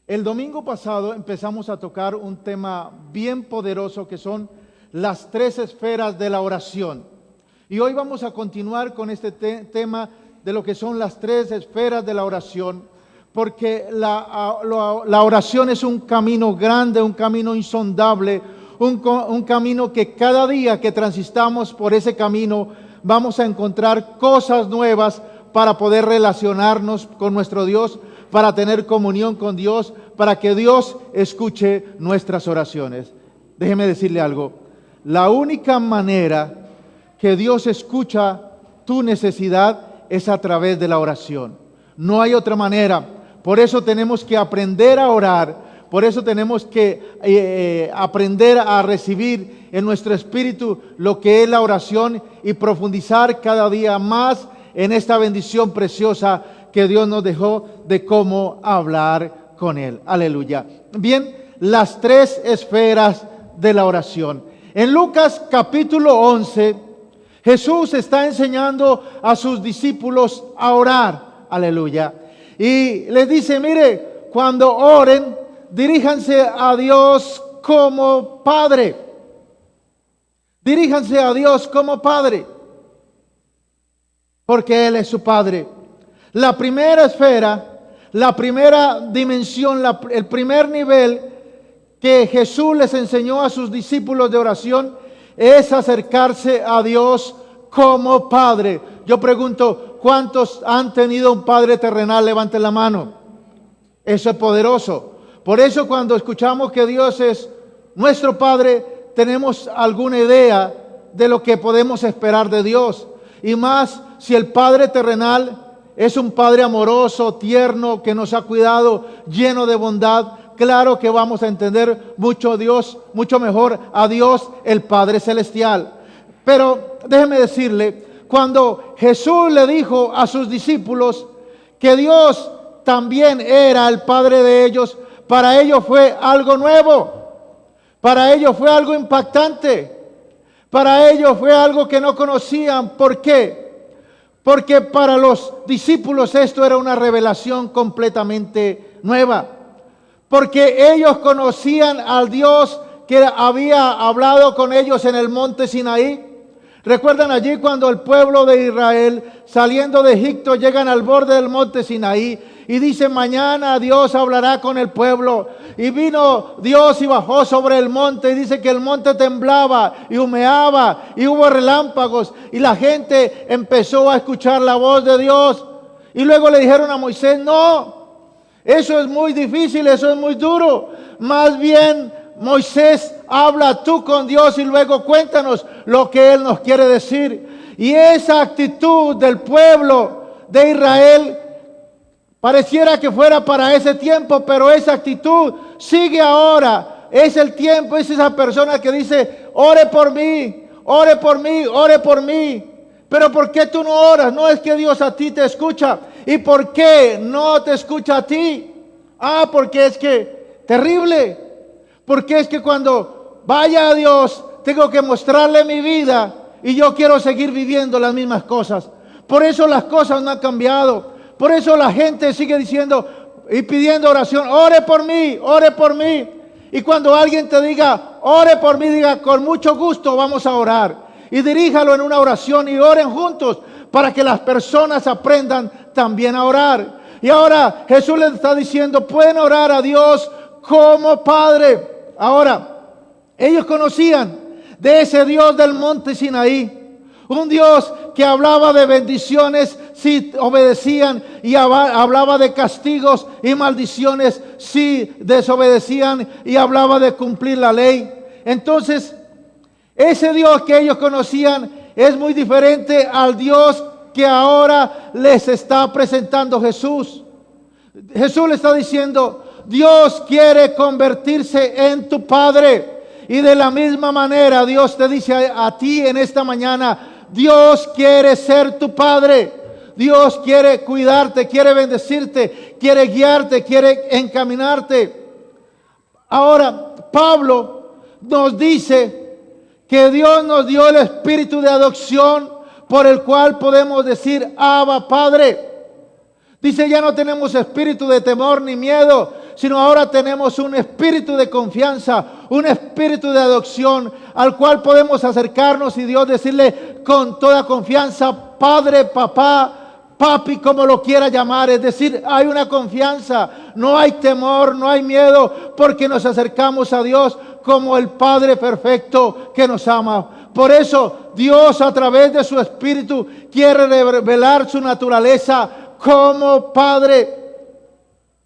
El domingo pasado empezamos a tocar un tema bien poderoso que son las tres esferas de la oración. Y hoy vamos a continuar con este tema de lo que son las tres esferas de la oración, porque la oración es un camino grande, un camino insondable, un camino que cada día que transitamos por ese camino vamos a encontrar cosas nuevas para poder relacionarnos con nuestro Dios, para tener comunión con Dios, para que Dios escuche nuestras oraciones. Déjeme decirle algo, la única manera que Dios escucha tu necesidad es a través de la oración. No hay otra manera. Por eso tenemos que aprender a orar, por eso tenemos que aprender a recibir en nuestro espíritu lo que es la oración y profundizar cada día más en esta bendición preciosa que Dios nos dejó de cómo hablar con Él. Aleluya. Bien, las tres esferas de la oración. En Lucas capítulo 11, Jesús está enseñando a sus discípulos a orar. Aleluya. Y les dice, mire, cuando oren, diríjanse a Dios como Padre. Diríjanse a Dios como Padre, porque Él es su Padre. La primera esfera, la primera dimensión, el primer nivel que Jesús les enseñó a sus discípulos de oración es acercarse a Dios como Padre. Yo pregunto, ¿cuántos han tenido un Padre terrenal? Levanten la mano. Eso es poderoso. Por eso cuando escuchamos que Dios es nuestro Padre, tenemos alguna idea de lo que podemos esperar de Dios. Y más si el Padre terrenal es un Padre amoroso, tierno, que nos ha cuidado, lleno de bondad. Claro que vamos a entender mucho mejor a Dios, el Padre celestial. Pero déjeme decirle, cuando Jesús le dijo a sus discípulos que Dios también era el Padre de ellos, para ellos fue algo nuevo, para ellos fue algo impactante, para ellos fue algo que no conocían. ¿Por qué? Porque para los discípulos esto era una revelación completamente nueva. Porque ellos conocían al Dios que había hablado con ellos en el monte Sinaí. ¿Recuerdan allí cuando el pueblo de Israel, saliendo de Egipto, llegan al borde del monte Sinaí y dice, mañana Dios hablará con el pueblo? Y vino Dios y bajó sobre el monte y dice que el monte temblaba y humeaba y hubo relámpagos y la gente empezó a escuchar la voz de Dios. Y luego le dijeron a Moisés, no, eso es muy difícil, eso es muy duro. Más bien, Moisés, habla tú con Dios y luego cuéntanos lo que Él nos quiere decir. Y esa actitud del pueblo de Israel pareciera que fuera para ese tiempo, pero esa actitud sigue ahora. Es el tiempo, es esa persona que dice, ore por mí, ore por mí, ore por mí. Pero ¿por qué tú no oras? No es que Dios a ti te escucha. ¿Y por qué no te escucha a ti? Porque es que terrible. Porque es que cuando vaya a Dios tengo que mostrarle mi vida y yo quiero seguir viviendo las mismas cosas. Por eso las cosas no han cambiado. Por eso la gente sigue diciendo y pidiendo oración, ore por mí, ore por mí. Y cuando alguien te diga, ore por mí, diga, con mucho gusto vamos a orar. Y diríjalo en una oración y oren juntos para que las personas aprendan también a orar. Y ahora Jesús les está diciendo, pueden orar a Dios como Padre. Ahora, ellos conocían de ese Dios del monte Sinaí, un Dios que hablaba de bendiciones si obedecían y hablaba de castigos y maldiciones si desobedecían y hablaba de cumplir la ley. Entonces, ese Dios que ellos conocían es muy diferente al Dios que ahora les está presentando Jesús. Jesús le está diciendo, Dios quiere convertirse en tu Padre. Y de la misma manera Dios te dice a ti en esta mañana, Dios quiere ser tu Padre. Dios quiere cuidarte, quiere bendecirte, quiere guiarte, quiere encaminarte. Ahora, Pablo nos dice que Dios nos dio el espíritu de adopción por el cual podemos decir, Abba, Padre. Dice, ya no tenemos espíritu de temor ni miedo, sino ahora tenemos un espíritu de confianza, un espíritu de adopción, al cual podemos acercarnos y Dios decirle con toda confianza, Padre, papá, papi, como lo quiera llamar. Es decir, hay una confianza, no hay temor, no hay miedo, porque nos acercamos a Dios como el Padre perfecto que nos ama. Por eso Dios, a través de su Espíritu, quiere revelar su naturaleza como Padre.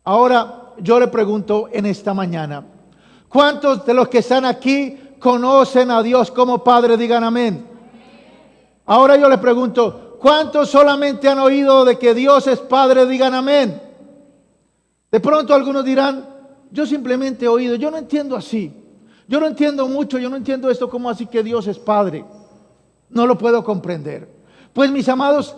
Ahora yo le pregunto en esta mañana, ¿cuántos de los que están aquí conocen a Dios como Padre? Digan amén. Ahora yo le pregunto, ¿cuántos solamente han oído de que Dios es Padre? Digan amén. De pronto algunos dirán, yo simplemente he oído, yo no entiendo así. Yo no entiendo mucho, yo no entiendo esto como así que Dios es Padre. No lo puedo comprender. Pues mis amados,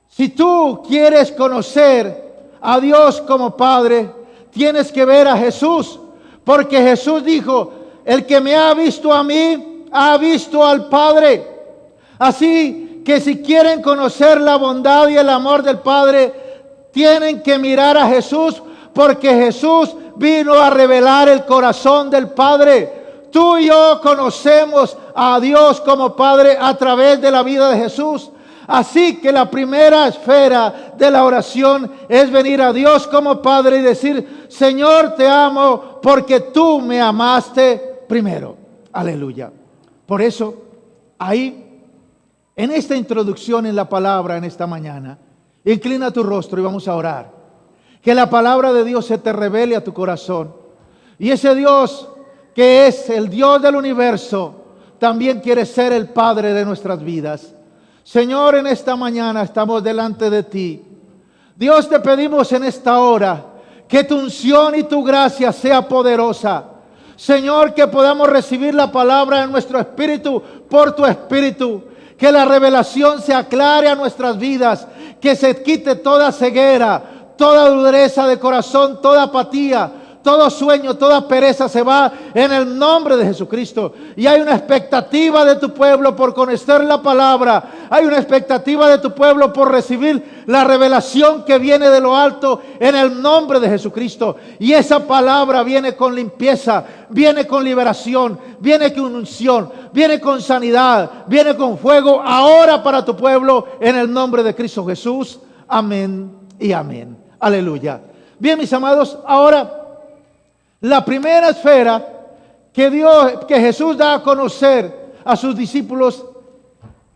si tú quieres conocer a Dios como Padre, tienes que ver a Jesús. Porque Jesús dijo, el que me ha visto a mí, ha visto al Padre. Así que si quieren conocer la bondad y el amor del Padre, tienen que mirar a Jesús, porque Jesús vino a revelar el corazón del Padre. Tú y yo conocemos a Dios como Padre a través de la vida de Jesús. Así que la primera esfera de la oración es venir a Dios como Padre y decir, Señor, te amo porque tú me amaste primero. Aleluya. Por eso, ahí, en esta introducción en la palabra en esta mañana, inclina tu rostro y vamos a orar. Que la palabra de Dios se te revele a tu corazón. Y ese Dios que es el Dios del universo, también quiere ser el Padre de nuestras vidas. Señor, en esta mañana estamos delante de ti. Dios, te pedimos en esta hora que tu unción y tu gracia sea poderosa. Señor, que podamos recibir la palabra en nuestro espíritu por tu espíritu. Que la revelación se aclare a nuestras vidas. Que se quite toda ceguera, toda dureza de corazón, toda apatía, todo sueño, toda pereza se va en el nombre de Jesucristo. Y hay una expectativa de tu pueblo por conocer la palabra. Hay una expectativa de tu pueblo por recibir la revelación que viene de lo alto en el nombre de Jesucristo. Y esa palabra viene con limpieza, viene con liberación, viene con unción, viene con sanidad, viene con fuego ahora para tu pueblo en el nombre de Cristo Jesús. Amén y amén. Aleluya. Bien, mis amados, ahora la primera esfera que Jesús da a conocer a sus discípulos,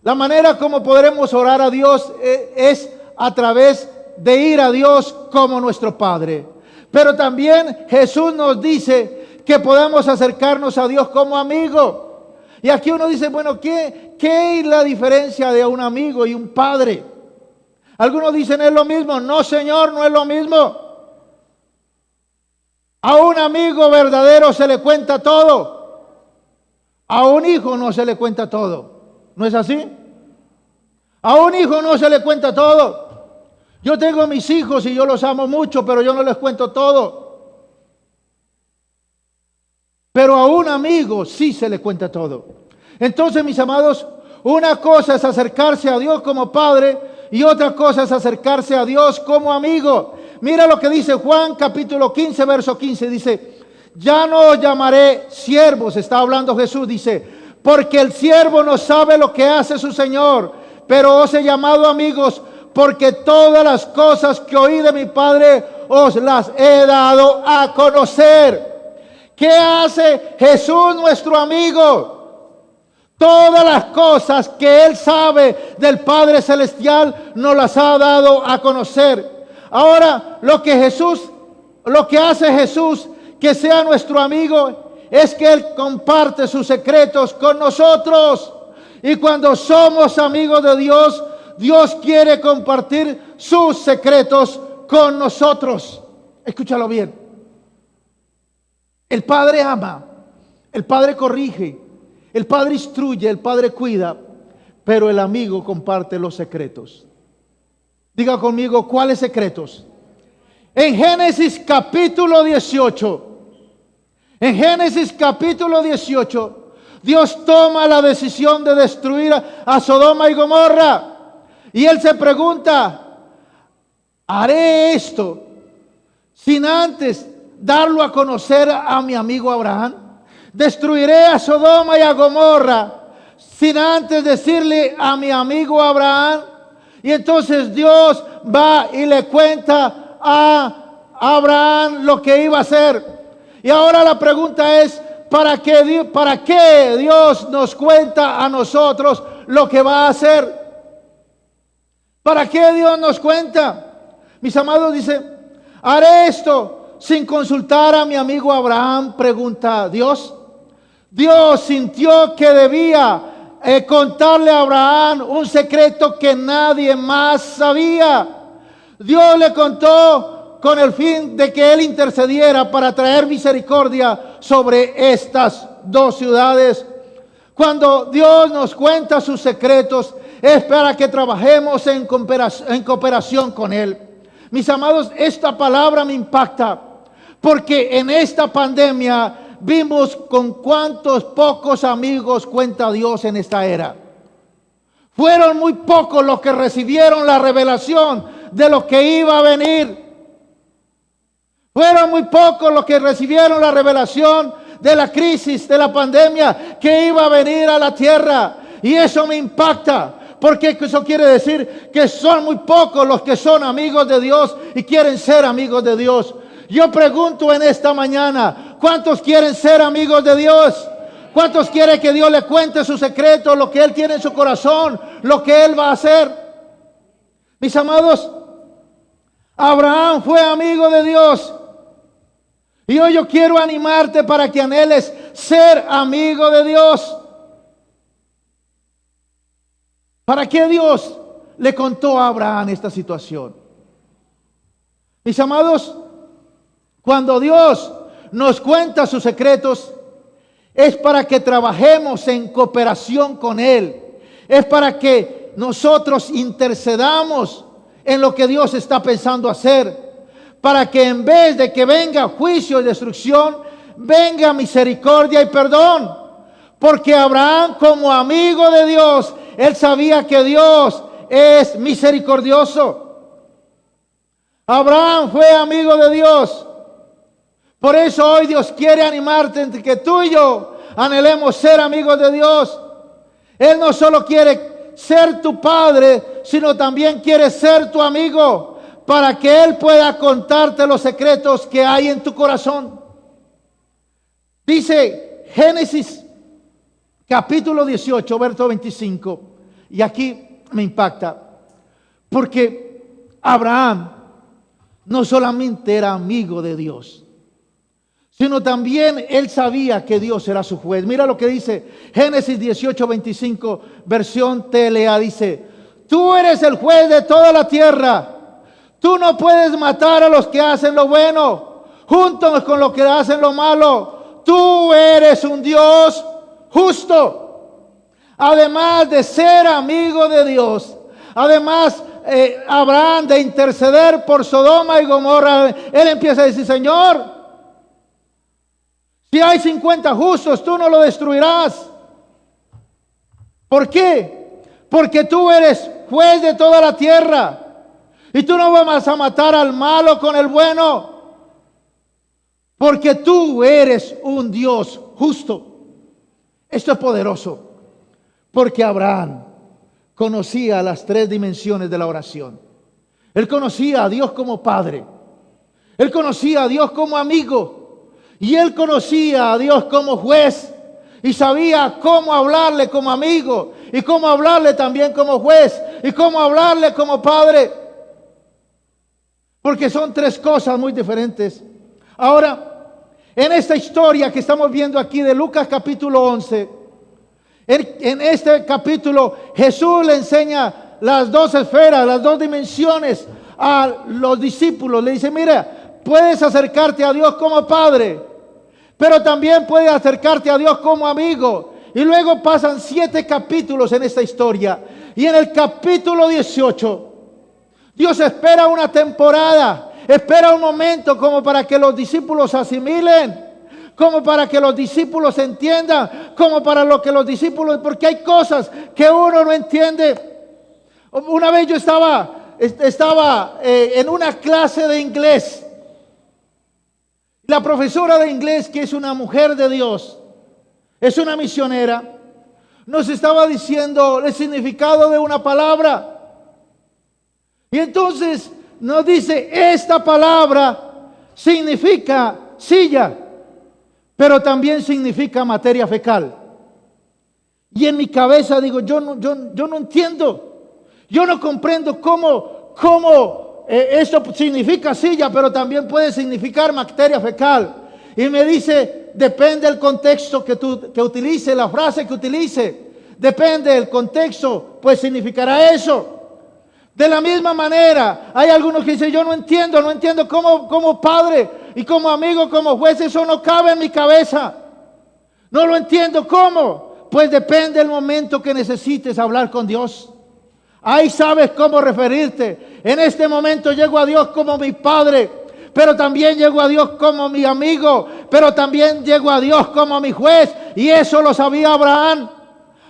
la manera como podremos orar a Dios es a través de ir a Dios como nuestro Padre. Pero también Jesús nos dice que podemos acercarnos a Dios como amigo. Y aquí uno dice, bueno, ¿qué es la diferencia de un amigo y un padre? Algunos dicen, ¿es lo mismo? No, Señor, no es lo mismo. A un amigo verdadero se le cuenta todo. A un hijo no se le cuenta todo. ¿No es así? A un hijo no se le cuenta todo. Yo tengo mis hijos y yo los amo mucho, pero yo no les cuento todo. Pero a un amigo sí se le cuenta todo. Entonces, mis amados, una cosa es acercarse a Dios como Padre y otra cosa es acercarse a Dios como amigo. Mira lo que dice Juan capítulo 15, verso 15. Dice, ya no os llamaré siervos, está hablando Jesús, dice, porque el siervo no sabe lo que hace su Señor, pero os he llamado amigos, porque todas las cosas que oí de mi Padre os las he dado a conocer. ¿Qué hace Jesús nuestro amigo? Todas las cosas que Él sabe del Padre Celestial nos las ha dado a conocer. Ahora, lo que hace Jesús que sea nuestro amigo es que Él comparte sus secretos con nosotros. Y cuando somos amigos de Dios, Dios quiere compartir sus secretos con nosotros. Escúchalo bien. El Padre ama, el Padre corrige, el Padre instruye, el Padre cuida, pero el amigo comparte los secretos. Diga conmigo, ¿cuáles secretos? En Génesis capítulo 18, Dios toma la decisión de destruir a Sodoma y Gomorra. Y Él se pregunta, haré esto sin antes darlo a conocer a mi amigo Abraham. Destruiré a Sodoma y a Gomorra sin antes decirle a mi amigo Abraham. Y entonces Dios va y le cuenta a Abraham lo que iba a hacer. Y ahora la pregunta es, ¿para qué Dios nos cuenta a nosotros lo que va a hacer? ¿Para qué Dios nos cuenta? Mis amados, dice, haré esto sin consultar a mi amigo Abraham, pregunta Dios. Dios sintió que debía contarle a Abraham un secreto que nadie más sabía. Dios le contó con el fin de que él intercediera para traer misericordia sobre estas dos ciudades. Cuando Dios nos cuenta sus secretos, es para que trabajemos en cooperación con Él. Mis amados, esta palabra me impacta, porque en esta pandemia vimos con cuántos pocos amigos cuenta Dios en esta era. Fueron muy pocos los que recibieron la revelación de lo que iba a venir. Fueron muy pocos los que recibieron la revelación de la crisis, de la pandemia que iba a venir a la tierra. Y eso me impacta, porque eso quiere decir que son muy pocos los que son amigos de Dios y quieren ser amigos de Dios. Yo pregunto en esta mañana, ¿cuántos quieren ser amigos de Dios? ¿Cuántos quieren que Dios le cuente su secreto, lo que Él tiene en su corazón, lo que Él va a hacer? Mis amados, Abraham fue amigo de Dios. Y hoy yo quiero animarte para que anheles ser amigo de Dios. ¿Para qué Dios le contó a Abraham esta situación? Mis amados, cuando Dios nos cuenta sus secretos, es para que trabajemos en cooperación con Él. Es para que nosotros intercedamos en lo que Dios está pensando hacer. Para que en vez de que venga juicio y destrucción, venga misericordia y perdón. Porque Abraham, como amigo de Dios, él sabía que Dios es misericordioso. Abraham fue amigo de Dios. Por eso hoy Dios quiere animarte entre que tú y yo anhelemos ser amigos de Dios. Él no solo quiere ser tu padre, sino también quiere ser tu amigo, para que Él pueda contarte los secretos que hay en tu corazón. Dice Génesis capítulo 18, verso 25. Y aquí me impacta, porque Abraham no solamente era amigo de Dios, sino también él sabía que Dios era su juez. Mira lo que dice Génesis 18, 25, versión TLA, dice: tú eres el juez de toda la tierra. Tú no puedes matar a los que hacen lo bueno, juntos con los que hacen lo malo. Tú eres un Dios justo. Además de ser amigo de Dios, además Abraham de interceder por Sodoma y Gomorra, él empieza a decir: Señor, si hay 50 justos, tú no lo destruirás. ¿Por qué? Porque tú eres juez de toda la tierra. Y tú no vas a matar al malo con el bueno, porque tú eres un Dios justo. Esto es poderoso, porque Abraham conocía las tres dimensiones de la oración. Él conocía a Dios como Padre, él conocía a Dios como amigo, y él conocía a Dios como juez, y sabía cómo hablarle como amigo, y cómo hablarle también como juez, y cómo hablarle como Padre. Porque son tres cosas muy diferentes. Ahora, en esta historia que estamos viendo aquí de Lucas capítulo 11, en este capítulo Jesús le enseña las dos esferas, las dos dimensiones a los discípulos. Le dice: mira, puedes acercarte a Dios como Padre, pero también puedes acercarte a Dios como amigo. Y luego pasan 7 capítulos en esta historia. Y en el capítulo 18... Dios espera una temporada, espera un momento como para que los discípulos asimilen, como para que los discípulos entiendan, como para lo que los discípulos, porque hay cosas que uno no entiende. Una vez yo estaba estaba en una clase de inglés. La profesora de inglés, que es una mujer de Dios, es una misionera, nos estaba diciendo el significado de una palabra. Y entonces nos dice, esta palabra significa silla, pero también significa materia fecal. Y en mi cabeza digo, yo no entiendo, yo no comprendo cómo esto significa silla, pero también puede significar materia fecal. Y me dice, depende del contexto que utilice, la frase que utilice, depende del contexto, pues significará eso. De la misma manera, hay algunos que dicen, yo no entiendo cómo padre y como amigo, como juez, eso no cabe en mi cabeza. No lo entiendo, ¿cómo? Pues depende del momento que necesites hablar con Dios. Ahí sabes cómo referirte. En este momento llego a Dios como mi Padre, pero también llego a Dios como mi amigo, pero también llego a Dios como mi juez. Y eso lo sabía Abraham.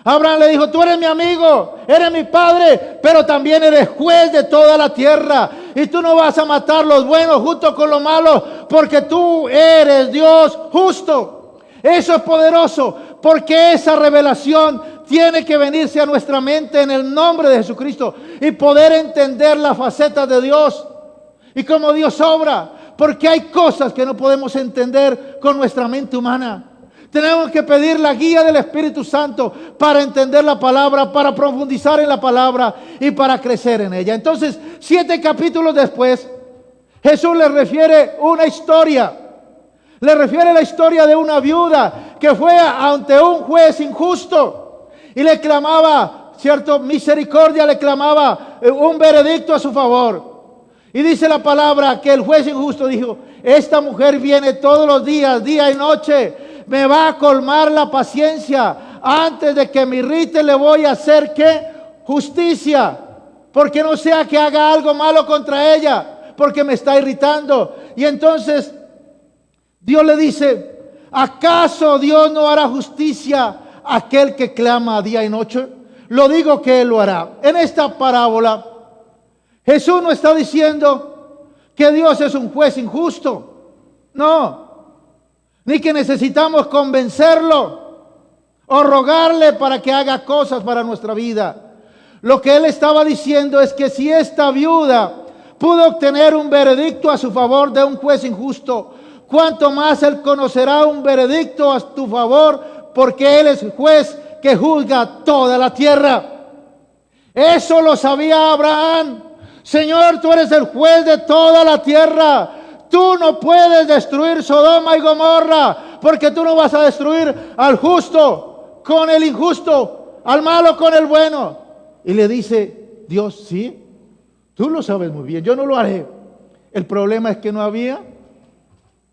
Abraham le dijo, tú eres mi amigo, eres mi padre, pero también eres juez de toda la tierra. Y tú no vas a matar los buenos junto con los malos, porque tú eres Dios justo. Eso es poderoso, porque esa revelación tiene que venirse a nuestra mente en el nombre de Jesucristo y poder entender las facetas de Dios y cómo Dios obra, porque hay cosas que no podemos entender con nuestra mente humana. Tenemos que pedir la guía del Espíritu Santo para entender la palabra, para profundizar en la palabra y para crecer en ella. Entonces, 7 capítulos después, Jesús le refiere una historia. Le refiere la historia de una viuda que fue ante un juez injusto y le clamaba, cierto, misericordia, le clamaba un veredicto a su favor. Y dice la palabra que el juez injusto dijo, esta mujer viene todos los días, día y noche, me va a colmar la paciencia. Antes de que me irrite le voy a hacer, ¿qué? Justicia. Porque no sea que haga algo malo contra ella, porque me está irritando. Y entonces Dios le dice, ¿acaso Dios no hará justicia a aquel que clama día y noche? Lo digo que Él lo hará. En esta parábola, Jesús no está diciendo que Dios es un juez injusto. No. Ni que necesitamos convencerlo o rogarle para que haga cosas para nuestra vida. Lo que Él estaba diciendo es que si esta viuda pudo obtener un veredicto a su favor de un juez injusto, cuánto más Él conocerá un veredicto a tu favor, porque Él es el juez que juzga toda la tierra. Eso lo sabía Abraham. Señor, tú eres el juez de toda la tierra. Tú no puedes destruir Sodoma y Gomorra, porque tú no vas a destruir al justo con el injusto, al malo con el bueno. Y le dice Dios, sí, tú lo sabes muy bien, yo no lo haré. El problema es que no había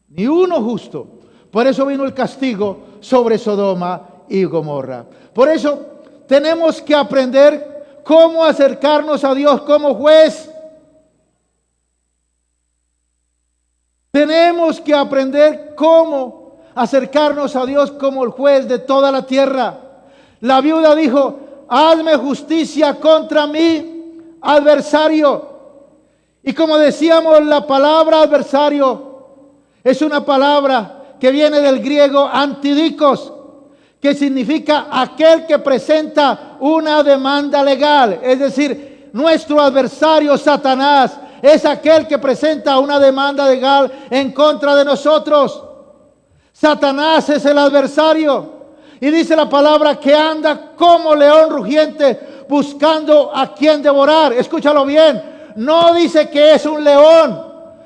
ni uno justo. Por eso vino el castigo sobre Sodoma y Gomorra. Por eso tenemos que aprender cómo acercarnos a Dios como juez. Tenemos que aprender cómo acercarnos a Dios como el juez de toda la tierra. La viuda dijo, hazme justicia contra mi adversario. Y como decíamos, la palabra adversario es una palabra que viene del griego antidikos, que significa aquel que presenta una demanda legal. Es decir, nuestro adversario Satanás es aquel que presenta una demanda legal en contra de nosotros. Satanás es el adversario. Y dice la palabra que anda como león rugiente buscando a quien devorar. Escúchalo bien. No dice que es un león,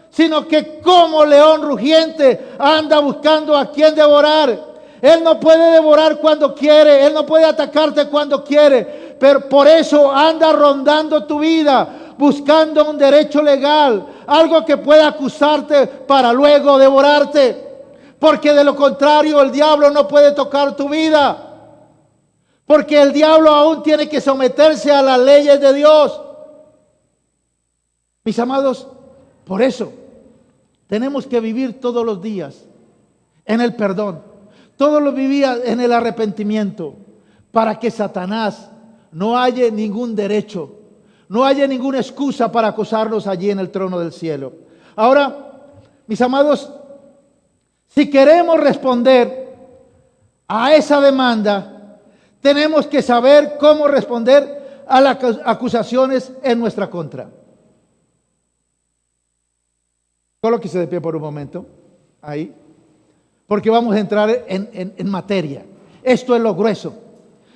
sino que como león rugiente anda buscando a quien devorar. Él no puede devorar cuando quiere. Él no puede atacarte cuando quiere. Pero por eso anda rondando tu vida, buscando un derecho legal, algo que pueda acusarte para luego devorarte. Porque de lo contrario el diablo no puede tocar tu vida. Porque el diablo aún tiene que someterse a las leyes de Dios. Mis amados, por eso tenemos que vivir todos los días en el perdón. Todos los días en el arrepentimiento, para que Satanás no haya ningún derecho, no haya ninguna excusa para acusarnos allí en el trono del cielo. Ahora, mis amados, si queremos responder a esa demanda, tenemos que saber cómo responder a las acusaciones en nuestra contra. Colóquese de pie por un momento, ahí, porque vamos a entrar en materia. Esto es lo grueso.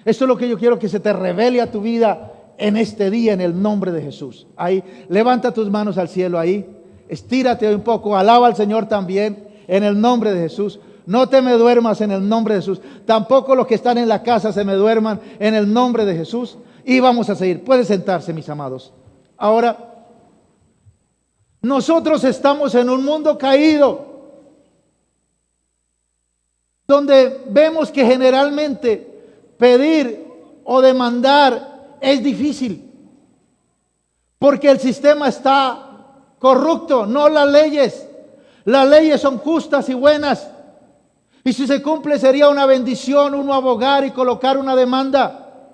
Esto es lo que yo quiero que se te revele a tu vida en este día, en el nombre de Jesús. Ahí, levanta tus manos al cielo ahí. Estírate un poco, alaba al Señor también en el nombre de Jesús. No te me duermas en el nombre de Jesús. Tampoco los que están en la casa se me duerman en el nombre de Jesús. Y vamos a seguir. Pueden sentarse, mis amados. Ahora, nosotros estamos en un mundo caído, donde vemos que generalmente pedir o demandar es difícil, porque el sistema está corrupto, no las leyes. Las leyes son justas y buenas, y si se cumple sería una bendición uno abogar y colocar una demanda.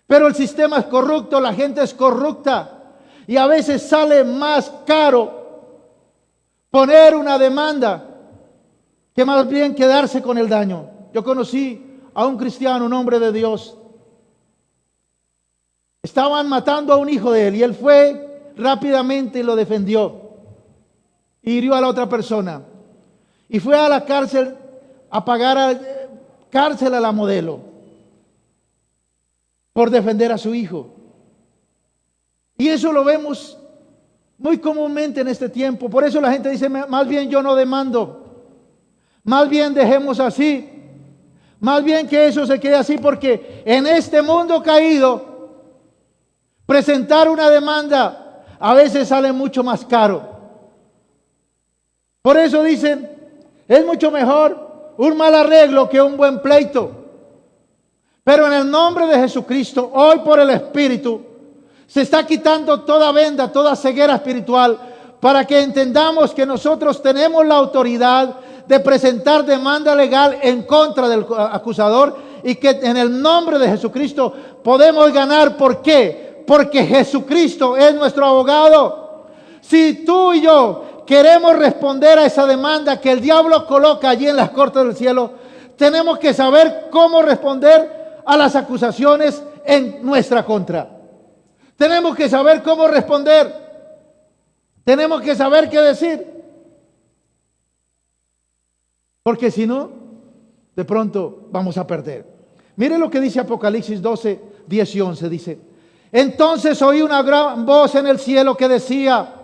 Pero el sistema es corrupto, la gente es corrupta, y a veces sale más caro poner una demanda que más bien quedarse con el daño. Yo conocí a un cristiano, un hombre de Dios. Estaban matando a un hijo de él y él fue rápidamente y lo defendió. Hirió a la otra persona y fue a la cárcel a pagar cárcel a la modelo por defender a su hijo. Y eso lo vemos muy comúnmente en este tiempo. Por eso la gente dice, más bien yo no demando, más bien dejemos así, más bien que eso se quede así, porque en este mundo caído presentar una demanda a veces sale mucho más caro. Por eso dicen, es mucho mejor un mal arreglo que un buen pleito. Pero en el nombre de Jesucristo, hoy por el Espíritu, se está quitando toda venda, toda ceguera espiritual, para que entendamos que nosotros tenemos la autoridad de presentar demanda legal en contra del acusador, y que en el nombre de Jesucristo podemos ganar. ¿Por qué? Porque Jesucristo es nuestro abogado. Si tú y yo queremos responder a esa demanda que el diablo coloca allí en las cortes del cielo, tenemos que saber cómo responder a las acusaciones en nuestra contra. Tenemos que saber cómo responder. Tenemos que saber qué decir. Porque si no, de pronto vamos a perder. Mire lo que dice Apocalipsis 12, 10 y 11. Dice: entonces oí una gran voz en el cielo que decía: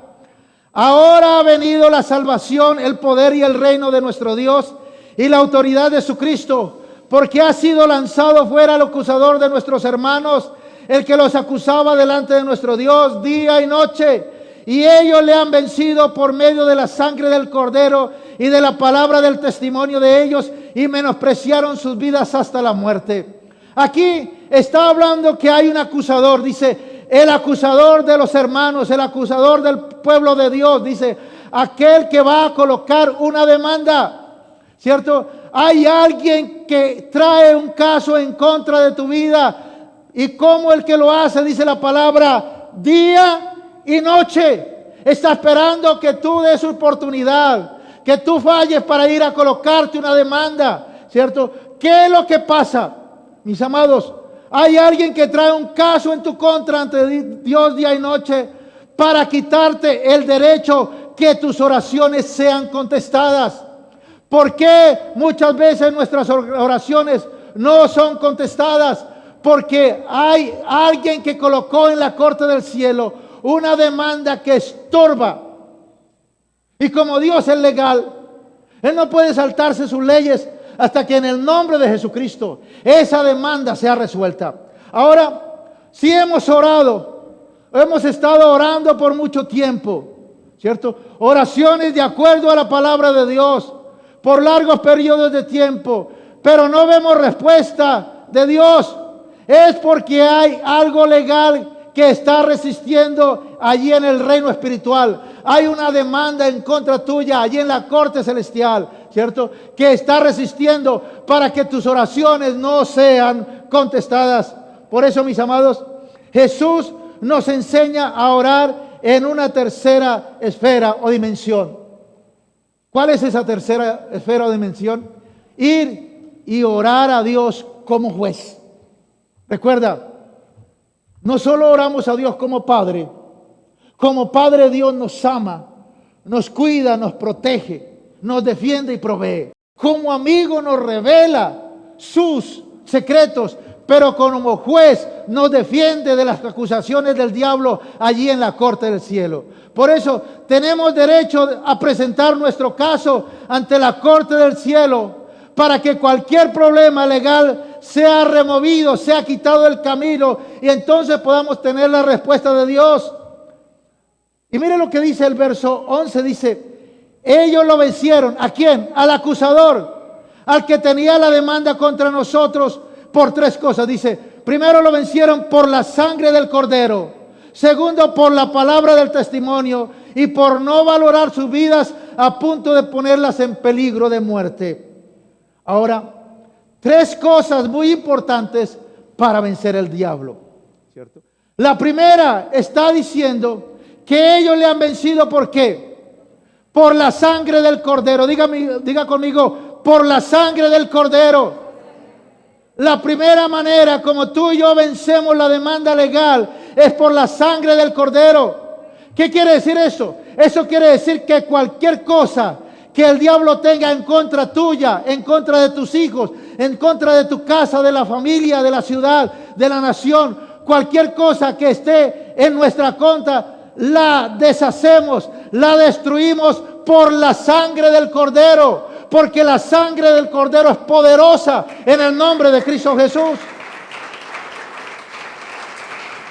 ahora ha venido la salvación, el poder y el reino de nuestro Dios y la autoridad de su Cristo, porque ha sido lanzado fuera el acusador de nuestros hermanos, el que los acusaba delante de nuestro Dios día y noche. Y ellos le han vencido por medio de la sangre del Cordero y de la palabra del testimonio de ellos, y menospreciaron sus vidas hasta la muerte. Aquí está hablando que hay un acusador. Dice, el acusador de los hermanos, el acusador del pueblo de Dios. Dice, aquel que va a colocar una demanda, ¿cierto? Hay alguien que trae un caso en contra de tu vida. Y como el que lo hace, dice la palabra, día y noche, está esperando que tú des oportunidad, que tú falles para ir a colocarte una demanda, ¿cierto? ¿Qué es lo que pasa, mis amados? Hay alguien que trae un caso en tu contra ante Dios día y noche para quitarte el derecho que tus oraciones sean contestadas. ¿Por qué muchas veces nuestras oraciones no son contestadas? Porque hay alguien que colocó en la corte del cielo una demanda que estorba. Y como Dios es legal, Él no puede saltarse sus leyes hasta que en el nombre de Jesucristo esa demanda sea resuelta. Ahora, si hemos orado, hemos estado orando por mucho tiempo, ¿cierto? Oraciones de acuerdo a la palabra de Dios por largos periodos de tiempo, pero no vemos respuesta de Dios. Es porque hay algo legal que está resistiendo allí en el reino espiritual. Hay una demanda en contra tuya allí en la corte celestial, ¿cierto? Que está resistiendo para que tus oraciones no sean contestadas. Por eso, mis amados, Jesús nos enseña a orar en una tercera esfera o dimensión. ¿Cuál es esa tercera esfera o dimensión? Ir y orar a Dios como juez. Recuerda, no solo oramos a Dios como Padre Dios nos ama, nos cuida, nos protege, nos defiende y provee. Como amigo nos revela sus secretos, pero como juez nos defiende de las acusaciones del diablo allí en la corte del cielo. Por eso tenemos derecho a presentar nuestro caso ante la corte del cielo para que cualquier problema legal sea removido, sea quitado del camino y entonces podamos tener la respuesta de Dios. Y mire lo que dice el verso 11, dice, ellos lo vencieron. ¿A quién? Al acusador, al que tenía la demanda contra nosotros por tres cosas. Dice, primero lo vencieron por la sangre del Cordero. Segundo, por la palabra del testimonio y por no valorar sus vidas a punto de ponerlas en peligro de muerte. Ahora, tres cosas muy importantes para vencer el diablo, ¿cierto? La primera está diciendo que ellos le han vencido, ¿por qué? Por la sangre del Cordero. Diga conmigo, por la sangre del Cordero. La primera manera como tú y yo vencemos la demanda legal es por la sangre del Cordero. ¿Qué quiere decir eso? Eso quiere decir que cualquier cosa que el diablo tenga en contra tuya, en contra de tus hijos, en contra de tu casa, de la familia, de la ciudad, de la nación, cualquier cosa que esté en nuestra contra, la deshacemos, la destruimos por la sangre del Cordero, porque la sangre del Cordero es poderosa en el nombre de Cristo Jesús.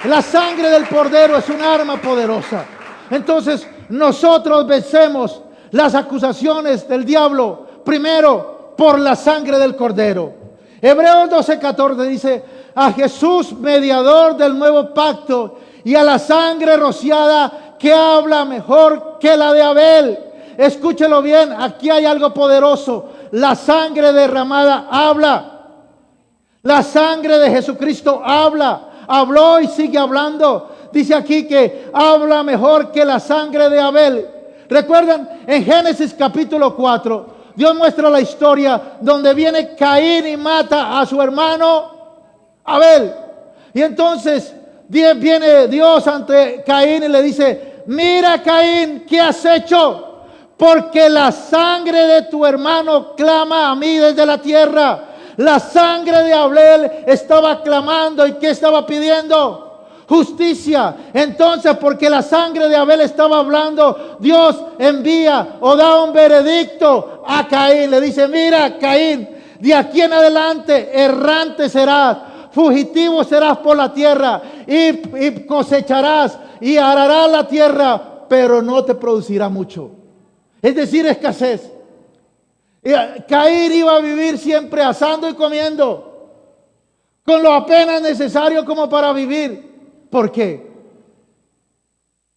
La sangre del Cordero es un arma poderosa. Entonces nosotros vencemos las acusaciones del diablo primero por la sangre del Cordero. Hebreos 12:14 dice, a Jesús, mediador del nuevo pacto, y a la sangre rociada que habla mejor que la de Abel. Escúchelo bien, aquí hay algo poderoso. La sangre derramada habla. La sangre de Jesucristo habla. Habló y sigue hablando. Dice aquí que habla mejor que la sangre de Abel. ¿Recuerdan? En Génesis capítulo 4, Dios muestra la historia donde viene Caín y mata a su hermano Abel. Y entonces viene Dios ante Caín y le dice, mira Caín, ¿qué has hecho? Porque la sangre de tu hermano clama a mí desde la tierra. La sangre de Abel estaba clamando, ¿y qué estaba pidiendo? Justicia. Entonces, porque la sangre de Abel estaba hablando, Dios envía o da un veredicto a Caín. Le dice, mira Caín, de aquí en adelante errante serás, fugitivo serás por la tierra y cosecharás y ararás la tierra, pero no te producirá mucho. Es decir, escasez. Caín iba a vivir siempre asando y comiendo, con lo apenas necesario como para vivir. ¿Por qué?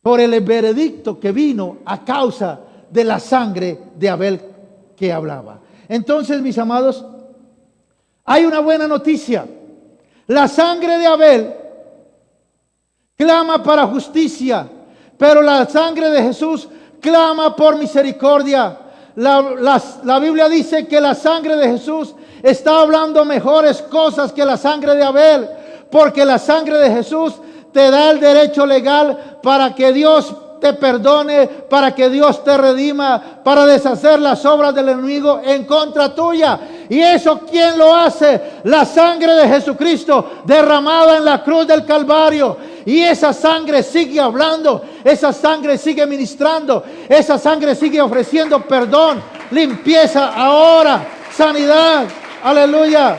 Por el veredicto que vino a causa de la sangre de Abel que hablaba. Entonces, mis amados, hay una buena noticia. La sangre de Abel clama para justicia, pero la sangre de Jesús clama por misericordia. La Biblia dice que la sangre de Jesús está hablando mejores cosas que la sangre de Abel, porque la sangre de Jesús te da el derecho legal para que Dios te perdone, para que Dios te redima, para deshacer las obras del enemigo en contra tuya. Y eso, ¿quién lo hace? La sangre de Jesucristo derramada en la cruz del Calvario. Y esa sangre sigue hablando, esa sangre sigue ministrando, esa sangre sigue ofreciendo perdón, limpieza ahora, sanidad. Aleluya.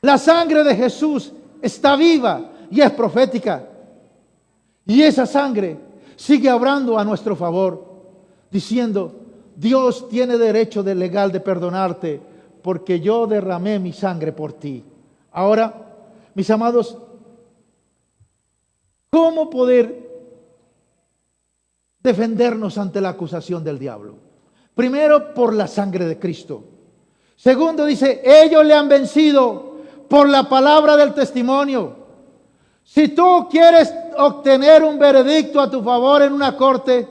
La sangre de Jesús está viva y es profética. Y esa sangre sigue hablando a nuestro favor, diciendo, Dios tiene derecho legal de perdonarte, porque yo derramé mi sangre por ti. Ahora, mis amados, ¿cómo poder defendernos ante la acusación del diablo? Primero, por la sangre de Cristo. Segundo, dice, ellos le han vencido por la palabra del testimonio. Si tú quieres obtener un veredicto a tu favor en una corte,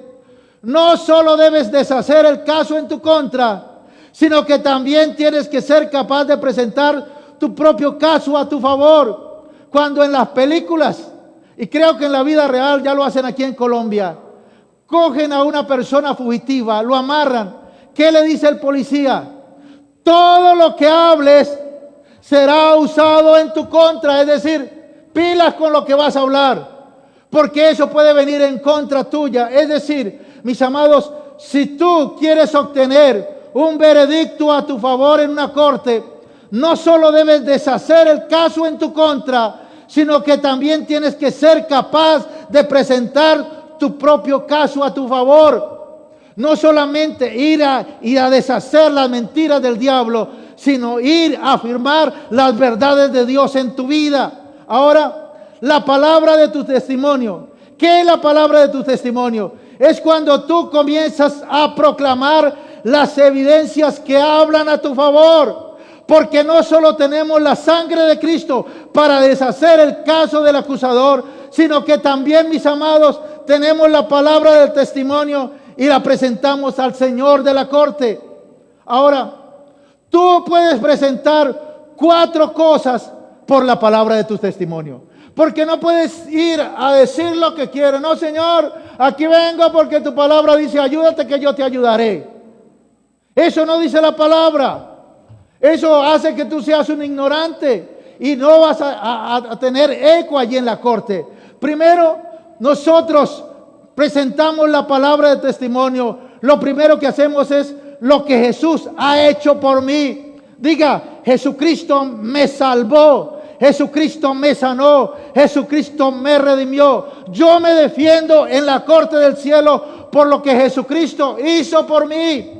no solo debes deshacer el caso en tu contra, sino que también tienes que ser capaz de presentar tu propio caso a tu favor. Cuando en las películas, y creo que en la vida real ya lo hacen aquí en Colombia, cogen a una persona fugitiva, lo amarran, ¿qué le dice el policía? Todo lo que hables será usado en tu contra, es decir, pilas con lo que vas a hablar, porque eso puede venir en contra tuya. Es decir, mis amados, si tú quieres obtener un veredicto a tu favor en una corte, no solo debes deshacer el caso en tu contra, sino que también tienes que ser capaz de presentar tu propio caso a tu favor. No solamente ir a deshacer las mentiras del diablo, sino ir a afirmar las verdades de Dios en tu vida. Ahora, la palabra de tu testimonio. ¿Qué es la palabra de tu testimonio? Es cuando tú comienzas a proclamar las evidencias que hablan a tu favor. Porque no solo tenemos la sangre de Cristo para deshacer el caso del acusador, sino que también, mis amados, tenemos la palabra del testimonio y la presentamos al Señor de la corte. Ahora, tú puedes presentar 4 cosas por la palabra de tu testimonio. Porque no puedes ir a decir lo que quieres. No, Señor, aquí vengo porque tu palabra dice, ayúdate que yo te ayudaré. Eso no dice la palabra. Eso hace que tú seas un ignorante y no vas a tener eco allí en la corte. Primero, nosotros presentamos la palabra de testimonio. Lo primero que hacemos es lo que Jesús ha hecho por mí. Diga, Jesucristo me salvó, Jesucristo me sanó, Jesucristo me redimió. Yo me defiendo en la corte del cielo por lo que Jesucristo hizo por mí.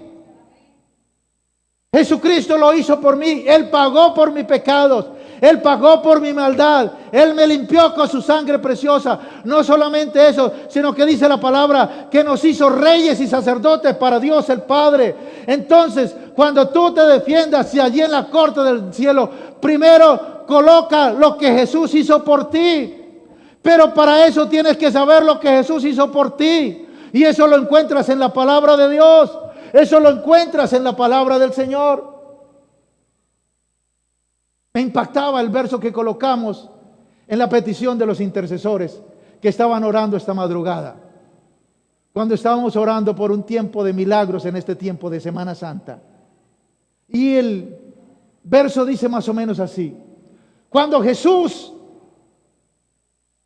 Jesucristo lo hizo por mí. Él pagó por mis pecados. Él pagó por mi maldad. Él me limpió con su sangre preciosa. No solamente eso, sino que dice la palabra que nos hizo reyes y sacerdotes para Dios el Padre. Entonces, cuando tú te defiendas y allí en la corte del cielo, primero coloca lo que Jesús hizo por ti. Pero para eso tienes que saber lo que Jesús hizo por ti. Y eso lo encuentras en la palabra de Dios. Eso lo encuentras en la palabra del Señor. Me impactaba el verso que colocamos en la petición de los intercesores que estaban orando esta madrugada. Cuando estábamos orando por un tiempo de milagros en este tiempo de Semana Santa. Y el verso dice más o menos así. Cuando Jesús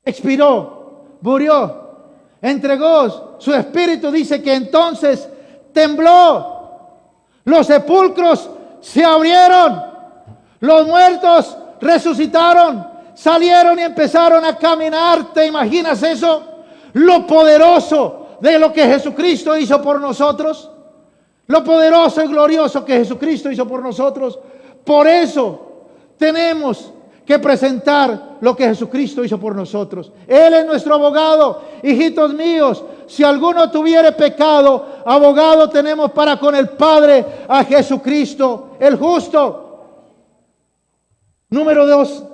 expiró, murió, entregó su espíritu, dice que entonces tembló, los sepulcros se abrieron, los muertos resucitaron, salieron y empezaron a caminar. ¿Te imaginas eso? Lo poderoso de lo que Jesucristo hizo por nosotros, lo poderoso y glorioso que Jesucristo hizo por nosotros. Por eso tenemos que presentar lo que Jesucristo hizo por nosotros. Él es nuestro abogado. Hijitos míos, si alguno tuviere pecado, abogado tenemos para con el Padre, a Jesucristo el justo. Número 2,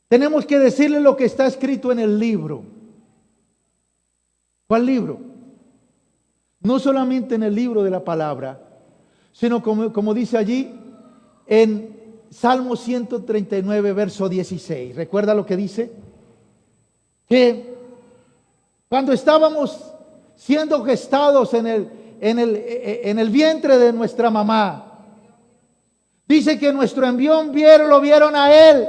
tenemos que decirle lo que está escrito en el libro. ¿Cuál libro? No solamente en el libro de la palabra, sino como dice allí en Salmo 139, verso 16. ¿Recuerda lo que dice? Que cuando estábamos siendo gestados en el vientre de nuestra mamá, dice que nuestro embrión lo vieron a Él.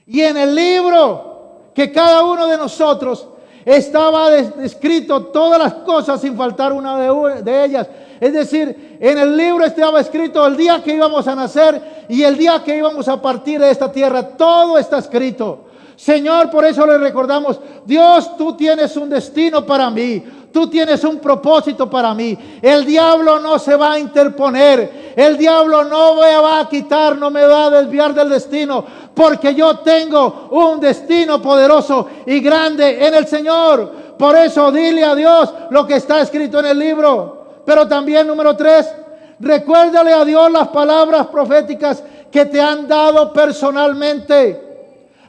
Y en el libro que cada uno de nosotros estaba escrito todas las cosas sin faltar una de ellas. Es decir, en el libro estaba escrito el día que íbamos a nacer y el día que íbamos a partir de esta tierra. Todo está escrito. Señor, por eso le recordamos, Dios, tú tienes un destino para mí. Tú tienes un propósito para mí. El diablo no se va a interponer. El diablo no me va a quitar, no me va a desviar del destino. Porque yo tengo un destino poderoso y grande en el Señor. Por eso dile a Dios lo que está escrito en el libro. Pero también, número 3, recuérdale a Dios las palabras proféticas que te han dado personalmente.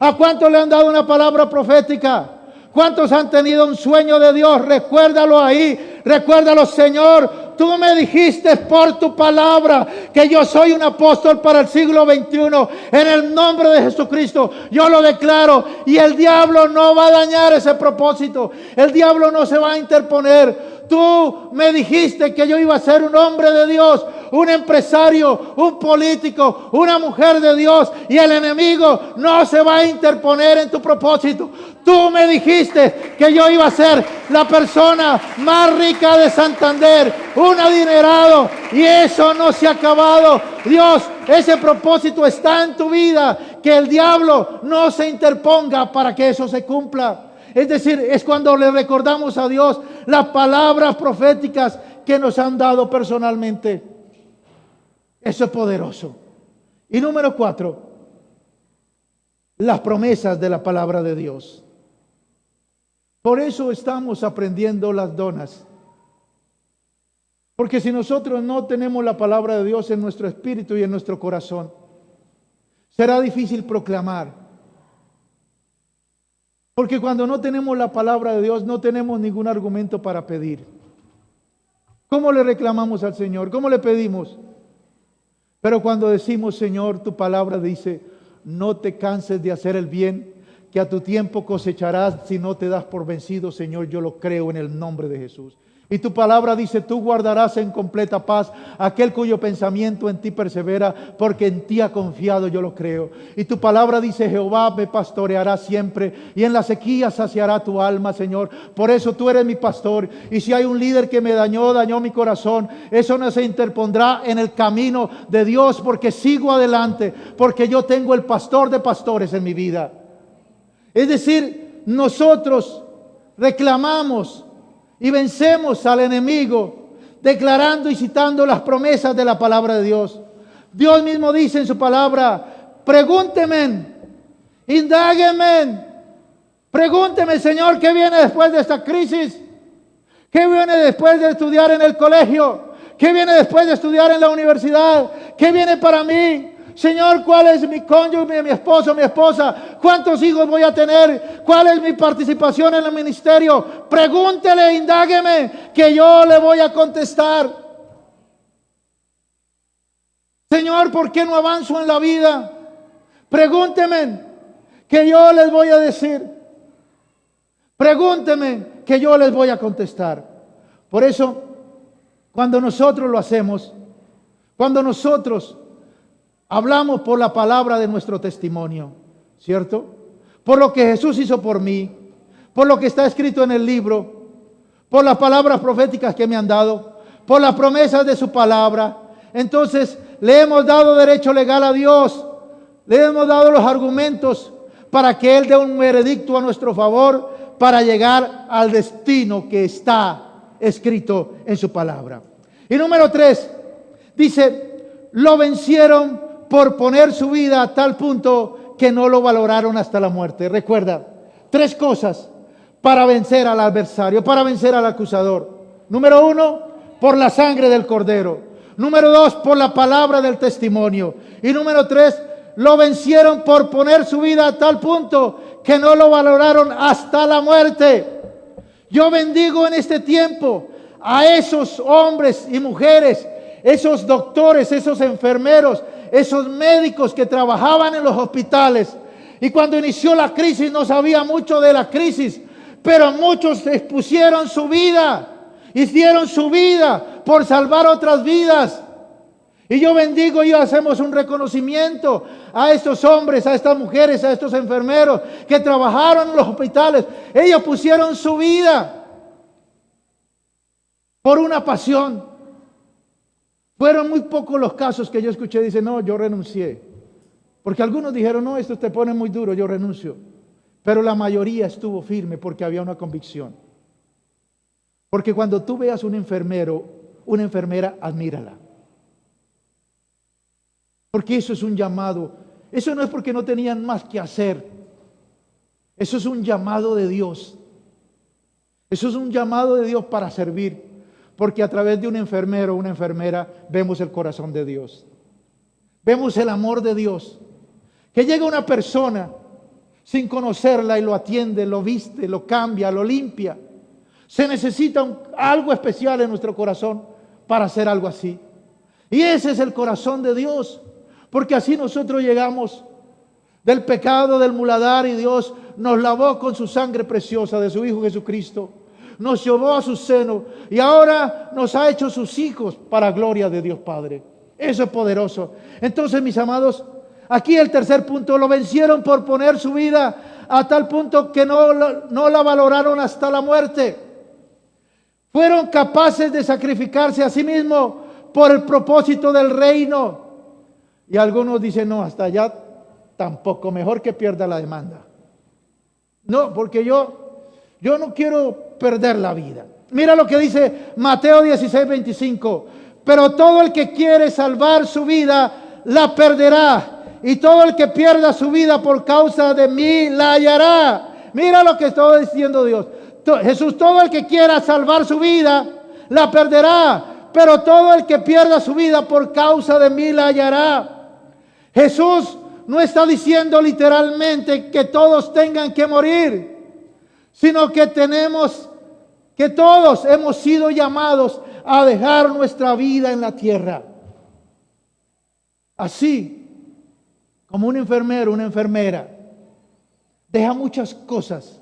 ¿A cuántos le han dado una palabra profética? ¿Cuántos han tenido un sueño de Dios? Recuérdalo ahí. Recuérdalo, Señor. Tú me dijiste por tu palabra que yo soy un apóstol para el siglo XXI. En el nombre de Jesucristo, yo lo declaro. Y el diablo no va a dañar ese propósito. El diablo no se va a interponer. Tú me dijiste que yo iba a ser un hombre de Dios, un empresario, un político, una mujer de Dios, y el enemigo no se va a interponer en tu propósito. Tú me dijiste que yo iba a ser la persona más rica de Santander, un adinerado, y eso no se ha acabado. Dios, ese propósito está en tu vida, que el diablo no se interponga para que eso se cumpla. Es decir, es cuando le recordamos a Dios las palabras proféticas que nos han dado personalmente. Eso es poderoso. Y número 4, las promesas de la palabra de Dios. Por eso estamos aprendiendo las donas. Porque si nosotros no tenemos la palabra de Dios en nuestro espíritu y en nuestro corazón, será difícil proclamar. Porque cuando no tenemos la palabra de Dios, no tenemos ningún argumento para pedir. ¿Cómo le reclamamos al Señor? ¿Cómo le pedimos? Pero cuando decimos, Señor, tu palabra dice, no te canses de hacer el bien, que a tu tiempo cosecharás si no te das por vencido, Señor, yo lo creo en el nombre de Jesús. Y tu palabra dice, tú guardarás en completa paz aquel cuyo pensamiento en ti persevera, porque en ti ha confiado, yo lo creo. Y tu palabra dice, Jehová me pastoreará siempre, y en la sequía saciará tu alma, Señor. Por eso tú eres mi pastor. Y si hay un líder que me dañó mi corazón, eso no se interpondrá en el camino de Dios, porque sigo adelante, porque yo tengo el pastor de pastores en mi vida. Es decir, nosotros reclamamos y vencemos al enemigo declarando y citando las promesas de la palabra de Dios. Dios mismo dice en su palabra, pregúnteme, indágueme, pregúnteme, Señor, ¿qué viene después de esta crisis? ¿Qué viene después de estudiar en el colegio? ¿Qué viene después de estudiar en la universidad? ¿Qué viene para mí? Señor, ¿cuál es mi cónyuge, mi esposo, mi esposa? ¿Cuántos hijos voy a tener? ¿Cuál es mi participación en el ministerio? Pregúntele, indágueme, que yo le voy a contestar. Señor, ¿por qué no avanzo en la vida? Pregúnteme, que yo les voy a decir. Pregúnteme, que yo les voy a contestar. Por eso, cuando nosotros lo hacemos, cuando nosotros hablamos por la palabra de nuestro testimonio, ¿cierto? Por lo que Jesús hizo por mí, por lo que está escrito en el libro, por las palabras proféticas que me han dado, por las promesas de su palabra. Entonces le hemos dado derecho legal a Dios, le hemos dado los argumentos para que Él dé un veredicto a nuestro favor para llegar al destino que está escrito en su palabra. Y número 3, dice, lo vencieron por poner su vida a tal punto que no lo valoraron hasta la muerte. Recuerda, 3 cosas para vencer al adversario, para vencer al acusador. Número 1, por la sangre del Cordero. Número 2, por la palabra del testimonio. Y número 3, lo vencieron por poner su vida a tal punto que no lo valoraron hasta la muerte. Yo bendigo en este tiempo a esos hombres y mujeres, esos doctores, esos enfermeros, esos médicos que trabajaban en los hospitales. Y cuando inició la crisis no sabía mucho de la crisis, pero muchos expusieron su vida, hicieron su vida por salvar otras vidas. Y yo bendigo y hacemos un reconocimiento a estos hombres, a estas mujeres, a estos enfermeros que trabajaron en los hospitales. Ellos pusieron su vida por una pasión. Fueron muy pocos los casos que yo escuché, dice, no, yo renuncié. Porque algunos dijeron, no, esto te pone muy duro, yo renuncio. Pero la mayoría estuvo firme porque había una convicción. Porque cuando tú veas un enfermero, una enfermera, admírala. Porque eso es un llamado. Eso no es porque no tenían más que hacer. Eso es un llamado de Dios. Eso es un llamado de Dios para servir. Porque a través de un enfermero o una enfermera vemos el corazón de Dios. Vemos el amor de Dios. Que llega una persona sin conocerla y lo atiende, lo viste, lo cambia, lo limpia. Se necesita algo especial en nuestro corazón para hacer algo así. Y ese es el corazón de Dios, porque así nosotros llegamos del pecado del muladar y Dios nos lavó con su sangre preciosa de su Hijo Jesucristo. Nos llevó a su seno y ahora nos ha hecho sus hijos para gloria de Dios Padre. Eso es poderoso. Entonces, mis amados, aquí el tercer punto: lo vencieron por poner su vida a tal punto que no la valoraron hasta la muerte. Fueron capaces de sacrificarse a sí mismos por el propósito del reino. Y algunos dicen, no, hasta allá tampoco, mejor que pierda la demanda. No, porque yo no quiero perder la vida. Mira lo que dice Mateo 16:25. Pero todo el que quiere salvar su vida, la perderá. Y todo el que pierda su vida por causa de mí, la hallará. Mira lo que está diciendo Dios. Jesús, todo el que quiera salvar su vida, la perderá. Pero todo el que pierda su vida por causa de mí, la hallará. Jesús no está diciendo literalmente que todos tengan que morir, sino que todos hemos sido llamados a dejar nuestra vida en la tierra. Así como un enfermero, una enfermera deja muchas cosas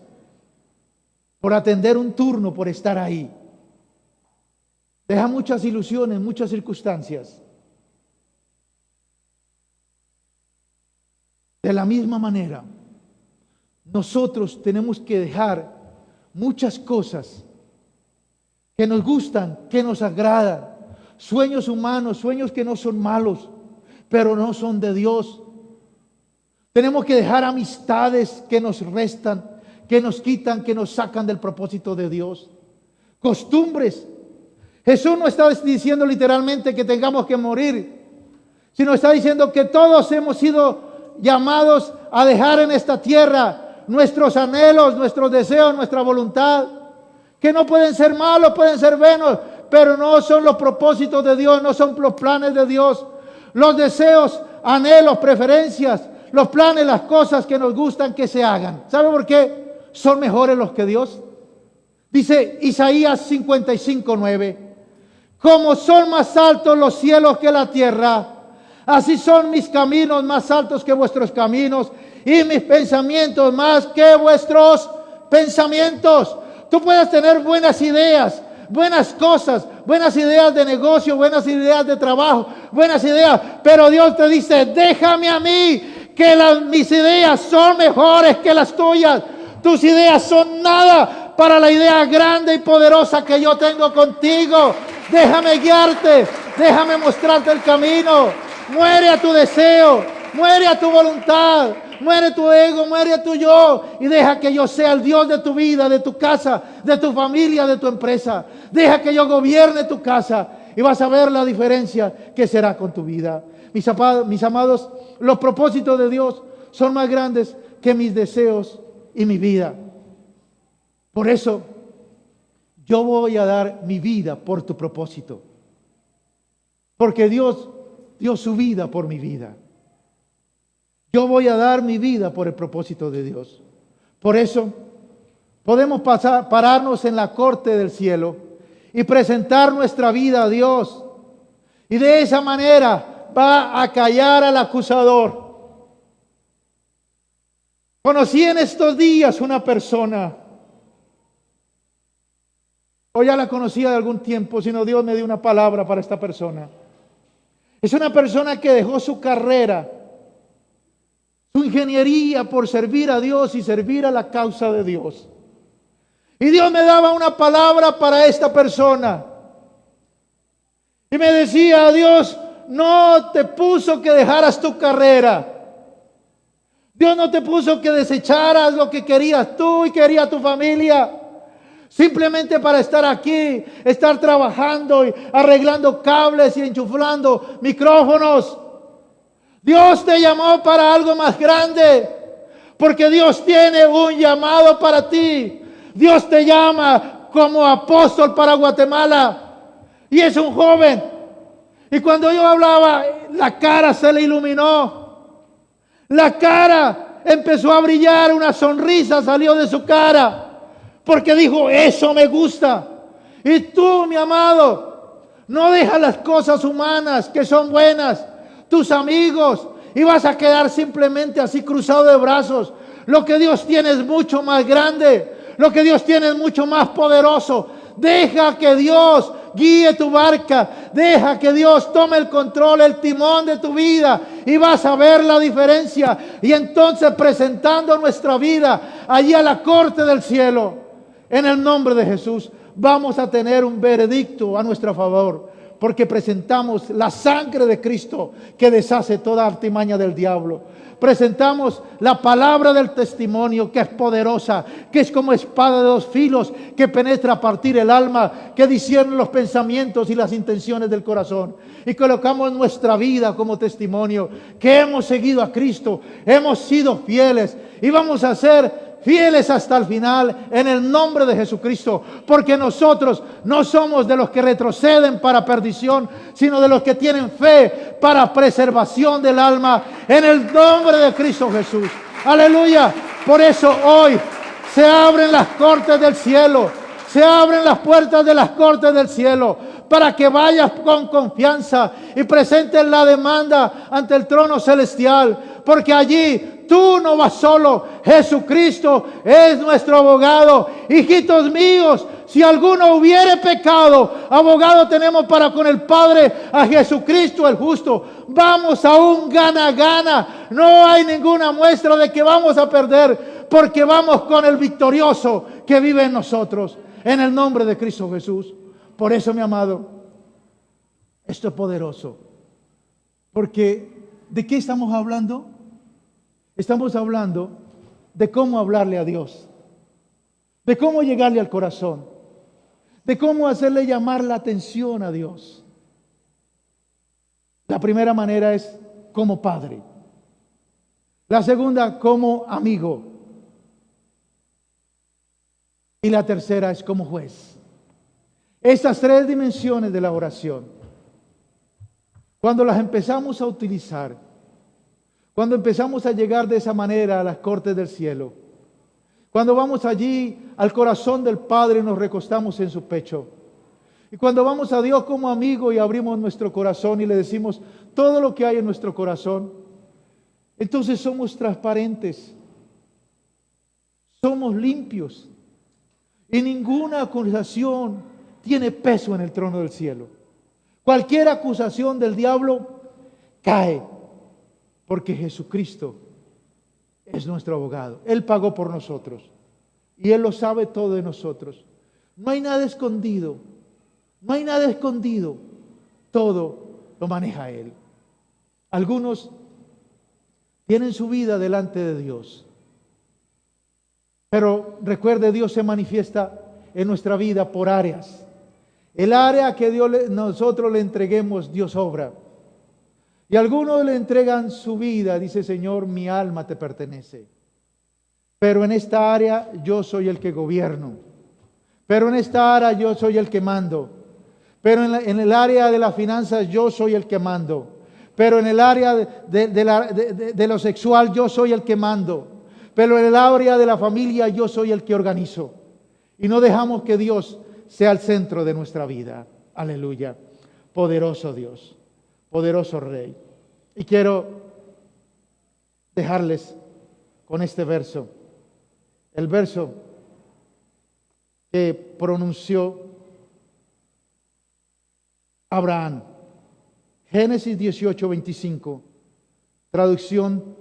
por atender un turno, por estar ahí. Deja muchas ilusiones, muchas circunstancias. De la misma manera, nosotros tenemos que dejar muchas cosas que nos gustan, que nos agradan, sueños humanos, sueños que no son malos, pero no son de Dios. Tenemos que dejar amistades que nos restan, que nos quitan, que nos sacan del propósito de Dios. Costumbres. Jesús no está diciendo literalmente que tengamos que morir, sino está diciendo que todos hemos sido llamados a dejar en esta tierra nuestros anhelos, nuestros deseos, nuestra voluntad, que no pueden ser malos, pueden ser buenos, pero no son los propósitos de Dios, no son los planes de Dios. Los deseos, anhelos, preferencias, los planes, las cosas que nos gustan que se hagan. ¿Sabe por qué? Son mejores los que Dios. Dice Isaías 55:9: como son más altos los cielos que la tierra, así son mis caminos más altos que vuestros caminos, y mis pensamientos más que vuestros pensamientos. Tú puedes tener buenas ideas, buenas cosas, buenas ideas de negocio, buenas ideas de trabajo, buenas ideas, pero Dios te dice, déjame a mí, que mis ideas son mejores que las tuyas. Tus ideas son nada para la idea grande y poderosa que yo tengo contigo. Déjame guiarte, déjame mostrarte el camino. Muere a tu deseo, muere a tu voluntad, muere tu ego, muere a tu yo, y deja que yo sea el Dios de tu vida, de tu casa, de tu familia, de tu empresa. Deja que yo gobierne tu casa y vas a ver la diferencia que será con tu vida. Mis amados, los propósitos de Dios son más grandes que mis deseos y mi vida. Por eso yo voy a dar mi vida por tu propósito, porque Dios dio su vida por mi vida. Yo voy a dar mi vida por el propósito de Dios. Por eso podemos pararnos en la corte del cielo y presentar nuestra vida a Dios, y de esa manera va a callar al acusador. Conocí en estos días una persona, o ya la conocía de algún tiempo, sino Dios me dio una palabra para esta persona. Es una persona que dejó su carrera, su ingeniería, por servir a Dios y servir a la causa de Dios. Y Dios me daba una palabra para esta persona. Y me decía, Dios no te puso que dejaras tu carrera. Dios no te puso que desecharas lo que querías tú y quería tu familia, simplemente para estar aquí, estar trabajando y arreglando cables y enchufando micrófonos. Dios te llamó para algo más grande, porque Dios tiene un llamado para ti. Dios te llama como apóstol para Guatemala, y es un joven. Y cuando yo hablaba, la cara se le iluminó. La cara empezó a brillar, una sonrisa salió de su cara, porque dijo, eso me gusta. Y tú, mi amado, no dejas las cosas humanas que son buenas, tus amigos, y vas a quedar simplemente así cruzado de brazos. Lo que Dios tiene es mucho más grande, lo que Dios tiene es mucho más poderoso. Deja que Dios guíe tu barca, deja que Dios tome el control, el timón de tu vida, y vas a ver la diferencia. Y entonces, presentando nuestra vida allí a la corte del cielo, en el nombre de Jesús, vamos a tener un veredicto a nuestro favor, porque presentamos la sangre de Cristo que deshace toda artimaña del diablo. Presentamos la palabra del testimonio, que es poderosa, que es como espada de dos filos, que penetra a partir el alma, que discierne los pensamientos y las intenciones del corazón. Y colocamos nuestra vida como testimonio, que hemos seguido a Cristo, hemos sido fieles y vamos a ser fieles hasta el final, en el nombre de Jesucristo, porque nosotros no somos de los que retroceden para perdición, sino de los que tienen fe para preservación del alma, en el nombre de Cristo Jesús. Aleluya. Por eso hoy se abren las cortes del cielo, se abren las puertas de las cortes del cielo, para que vayas con confianza y presentes la demanda ante el trono celestial, porque allí tú no vas solo, Jesucristo es nuestro abogado. Hijitos míos, si alguno hubiere pecado, abogado tenemos para con el Padre, a Jesucristo el justo. Vamos a un gana-gana, no hay ninguna muestra de que vamos a perder, porque vamos con el victorioso que vive en nosotros, en el nombre de Cristo Jesús. Por eso, mi amado, esto es poderoso, porque ¿de qué estamos hablando? Estamos hablando de cómo hablarle a Dios, de cómo llegarle al corazón, de cómo hacerle llamar la atención a Dios. La primera manera es como padre, la segunda como amigo, y la tercera es como juez. Estas tres dimensiones de la oración, cuando las empezamos a utilizar, cuando empezamos a llegar de esa manera a las cortes del cielo, cuando vamos allí al corazón del Padre y nos recostamos en su pecho, y cuando vamos a Dios como amigo y abrimos nuestro corazón y le decimos todo lo que hay en nuestro corazón, entonces somos transparentes, somos limpios, y ninguna acusación tiene peso en el trono del cielo. Cualquier acusación del diablo cae, porque Jesucristo es nuestro abogado. Él pagó por nosotros y Él lo sabe todo de nosotros. No hay nada escondido, no hay nada escondido, todo lo maneja Él. Algunos tienen su vida delante de Dios, pero recuerde, Dios se manifiesta en nuestra vida por áreas. El área que nosotros le entreguemos, Dios obra. Y algunos le entregan su vida, dice: Señor, mi alma te pertenece. Pero en esta área yo soy el que gobierno. Pero en esta área yo soy el que mando. Pero en el área de las finanzas yo soy el que mando. Pero en el área de lo sexual yo soy el que mando. Pero en el área de la familia yo soy el que organizo. Y no dejamos que Dios sea el centro de nuestra vida. Aleluya. Poderoso Dios, poderoso Rey. Y quiero dejarles con este verso. El verso que pronunció Abraham. Génesis 18:25. Traducción,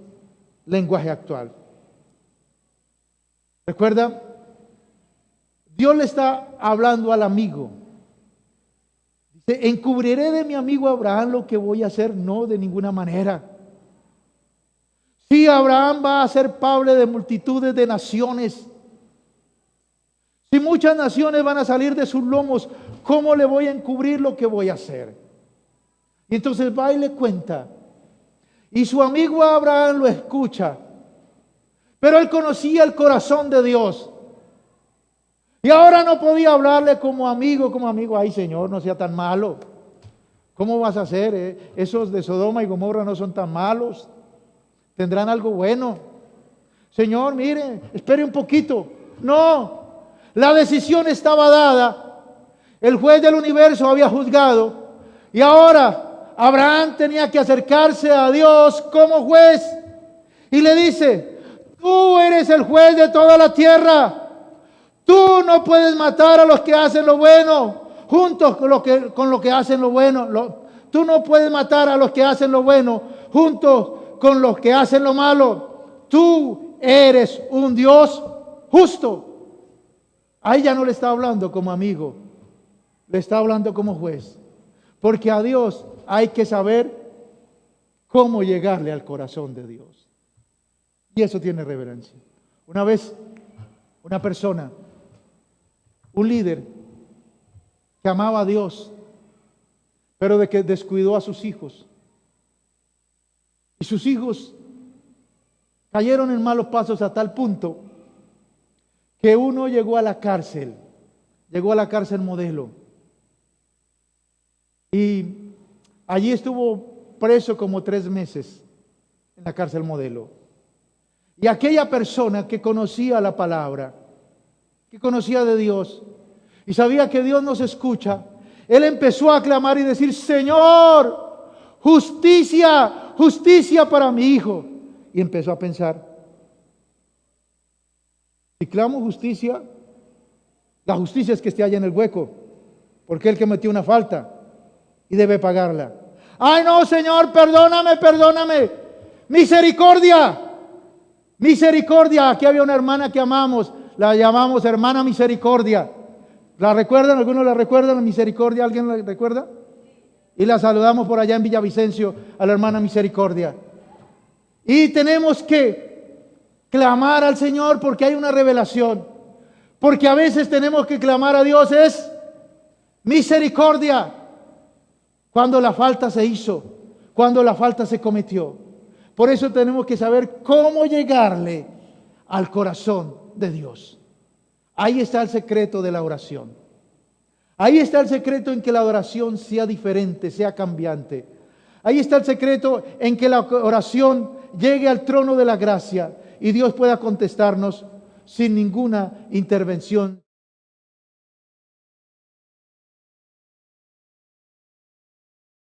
lenguaje actual. ¿Recuerda? Dios le está hablando al amigo. Dice: ¿encubriré de mi amigo Abraham lo que voy a hacer? No, de ninguna manera. Si Abraham va a ser padre de multitudes de naciones, si muchas naciones van a salir de sus lomos, ¿cómo le voy a encubrir lo que voy a hacer? Y entonces va y le cuenta. Y su amigo Abraham lo escucha. Pero él conocía el corazón de Dios. Y ahora no podía hablarle como amigo. Ay, Señor, no sea tan malo. ¿Cómo vas a hacer? Esos de Sodoma y Gomorra no son tan malos. Tendrán algo bueno. Señor, mire, espere un poquito. No, la decisión estaba dada. El juez del universo había juzgado. Y ahora Abraham tenía que acercarse a Dios como juez. Y le dice, tú eres el juez de toda la tierra. Tú no puedes matar a los que hacen lo bueno, juntos con lo que hacen lo bueno. Tú no puedes matar a los que hacen lo bueno, juntos con los que hacen lo malo. Tú eres un Dios justo. Ahí ya no le está hablando como amigo, le está hablando como juez. Porque a Dios hay que saber cómo llegarle al corazón de Dios. Y eso tiene reverencia. Una vez, una persona, un líder que amaba a Dios, pero de que descuidó a sus hijos. Y sus hijos cayeron en malos pasos a tal punto que uno llegó a la cárcel modelo. Y allí estuvo preso como 3 meses en la cárcel modelo. Y aquella persona que conocía la palabra, que conocía de Dios y sabía que Dios nos escucha, él empezó a clamar y decir, Señor, justicia, justicia para mi hijo. Y empezó a pensar, si clamo justicia, la justicia es que esté allá en el hueco, porque él que metió una falta y debe pagarla. Ay no, Señor, perdóname, perdóname, misericordia, misericordia. Aquí había una hermana que amamos, la llamamos hermana Misericordia. ¿La recuerdan? ¿Algunos la recuerdan? ¿La Misericordia? ¿Alguien la recuerda? Y la saludamos por allá en Villavicencio a la hermana Misericordia. Y tenemos que clamar al Señor porque hay una revelación. Porque a veces tenemos que clamar a Dios es misericordia. Cuando la falta se hizo, cuando la falta se cometió. Por eso tenemos que saber cómo llegarle al corazón de Dios. Ahí está el secreto de la oración. Ahí está el secreto en que la oración sea diferente, sea cambiante. Ahí está el secreto en que la oración llegue al trono de la gracia y Dios pueda contestarnos sin ninguna intervención.